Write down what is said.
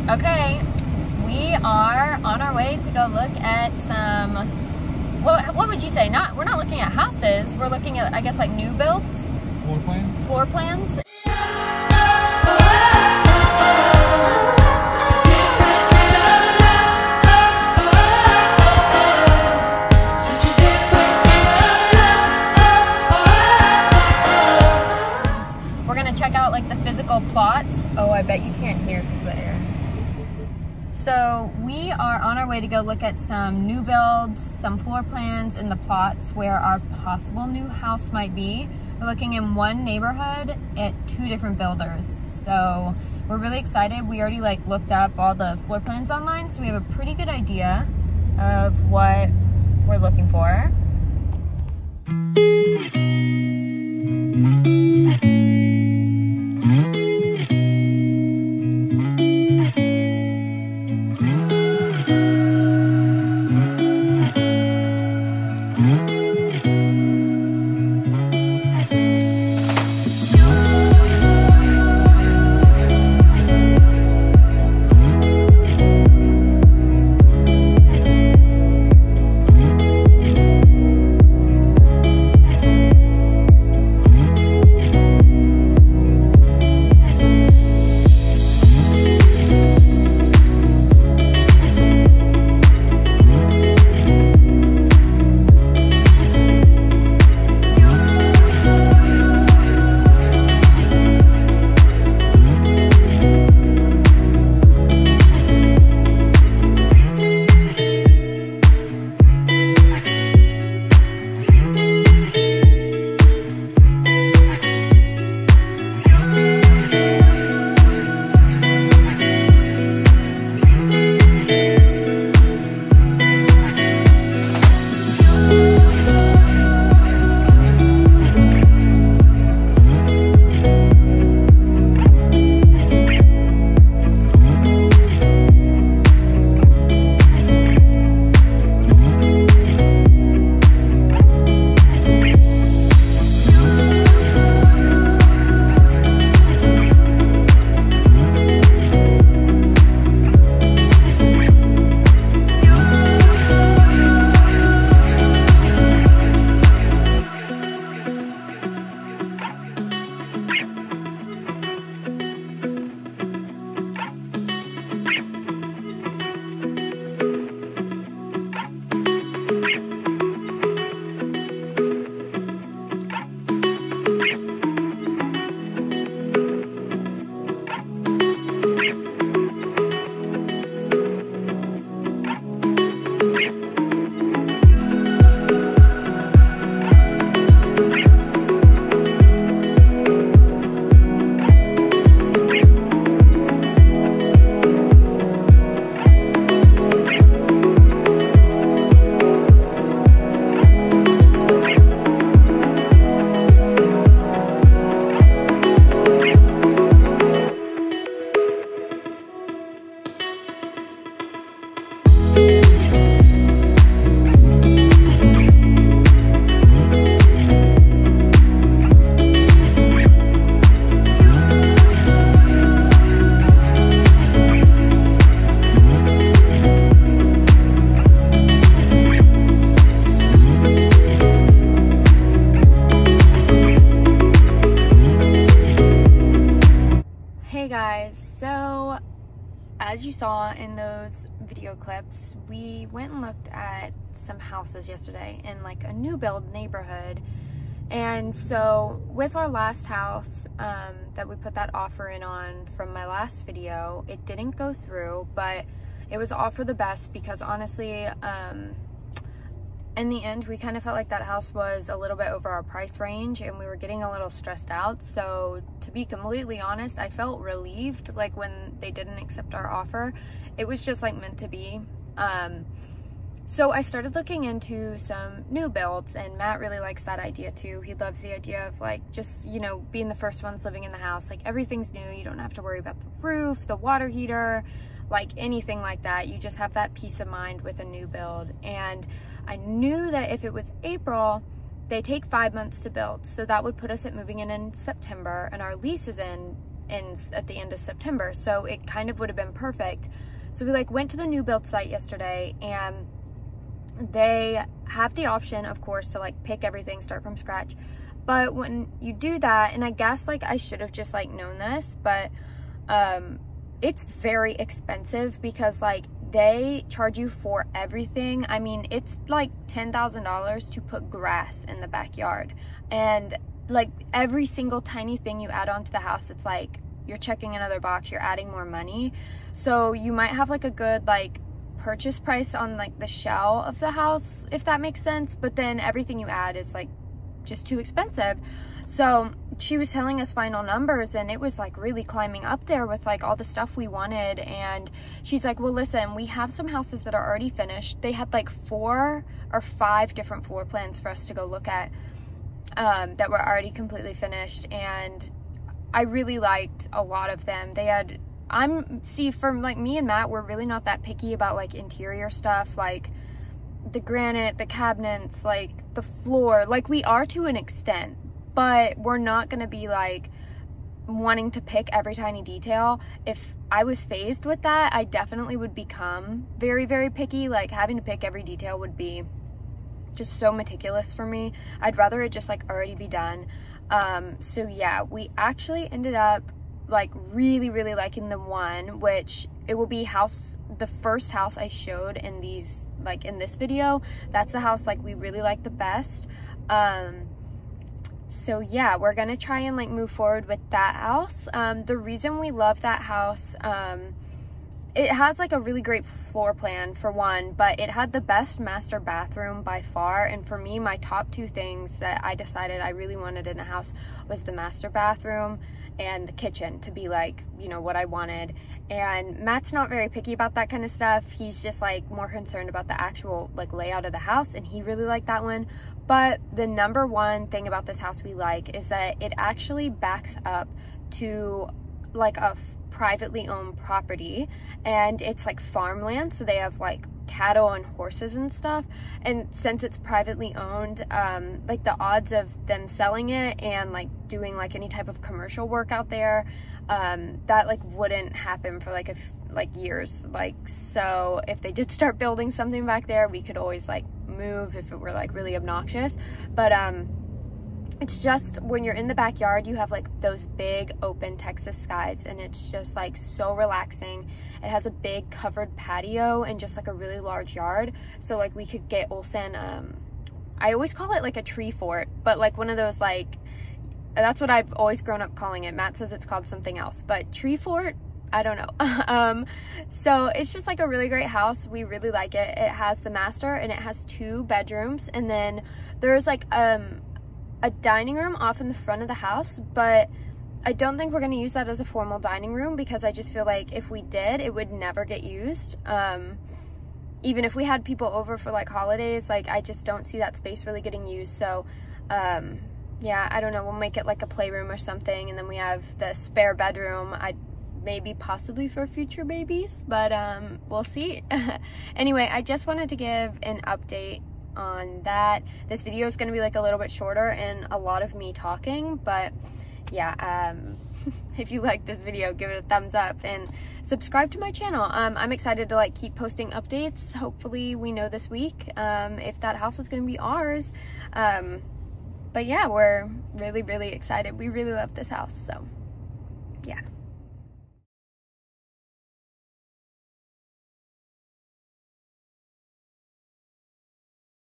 Okay, we are on our way to go look at some, what would you say? We're not looking at houses, we're looking at, I guess, like new builds? Floor plans? Floor plans. We're gonna check out like the physical plots. Oh, I bet you can't hear because of the air. So we are on our way to go look at some new builds, some floor plans, and the plots where our possible new house might be. We're looking in one neighborhood at 2 different builders. So we're really excited. We already like looked up all the floor plans online, so we have a pretty good idea of what we're looking for. Hey guys, so as you saw in those video clips, we went and looked at some houses yesterday in like a new build neighborhood. And so with our last house that we put that offer in on from my last video, it didn't go through, but it was all for the best because honestly, in the end, we kind of felt like that house was a little bit over our price range and we were getting a little stressed out. So to be completely honest, I felt relieved like when they didn't accept our offer. It was just like meant to be. So I started looking into some new builds, and Matt really likes that idea too. He loves the idea of like just, you know, being the first ones living in the house. Like everything's new. You don't have to worry about the roof, the water heater, like anything like that. You just have that peace of mind with a new build. And I knew that if it was April, they take 5 months to build. So that would put us at moving in September, and our lease is in ends at the end of September, so it kind of would have been perfect. So we like went to the new build site yesterday, and they have the option, of course, to like pick everything, start from scratch. But when you do that, and I guess like I should have just like known this, but it's very expensive because like they charge you for everything. I mean, it's like $10,000 to put grass in the backyard, and like every single tiny thing you add onto the house, it's like you're checking another box, you're adding more money. So you might have like a good like purchase price on like the shell of the house, if that makes sense, but then everything you add is like just too expensive. So she was telling us final numbers, and it was like really climbing up there with like all the stuff we wanted. And she's like, well, listen, we have some houses that are already finished. They had like 4 or 5 different floor plans for us to go look at that were already completely finished, and I really liked a lot of them. They had, from like me and Matt, we're really not that picky about like interior stuff, like the granite, the cabinets, like the floor. Like we are to an extent, but we're not gonna be like wanting to pick every tiny detail. If I was faced with that, I definitely would become very, very picky. Like having to pick every detail would be just so meticulous for me. I'd rather it just like already be done. So yeah, we actually ended up like really, really liking the one, which it will be the first house I showed in these, like in this video. That's the house like we really like the best. So yeah, we're gonna try and like move forward with that house. The reason we love that house, it has like a really great floor plan for one, but it had the best master bathroom by far. And for me, my top 2 things that I decided I really wanted in a house was the master bathroom and the kitchen to be like, you know, what I wanted. And Matt's not very picky about that kind of stuff. He's just like more concerned about the actual like layout of the house, and he really liked that one. But the number one thing about this house we like is that it actually backs up to like a privately owned property, and it's like farmland, so they have like cattle and horses and stuff. And since it's privately owned, like the odds of them selling it and like doing like any type of commercial work out there, that like wouldn't happen for like years. Like, so if they did start building something back there, we could always like move if it were like really obnoxious. But it's just when you're in the backyard, you have like those big open Texas skies, and it's just like so relaxing. It has a big covered patio and just like a really large yard. So like we could get Olsen, I always call it like a tree fort, but like one of those, like, that's what I've always grown up calling it. Matt says it's called something else, but tree fort, I don't know. So it's just like a really great house. We really like it. It has the master, and it has 2 bedrooms, and then there's like a dining room off in the front of the house, but I don't think we're going to use that as a formal dining room, because I just feel like if we did, it would never get used. Even if we had people over for like holidays, like I just don't see that space really getting used. So yeah, I don't know, we'll make it like a playroom or something, and then we have the spare bedroom, maybe possibly for future babies, but we'll see. Anyway, I just wanted to give an update on that. This video is going to be like a little bit shorter and a lot of me talking, but yeah, if you like this video, give it a thumbs up and subscribe to my channel. I'm excited to like keep posting updates. Hopefully we know this week if that house is going to be ours. But yeah, we're really, really excited. We really love this house, so yeah.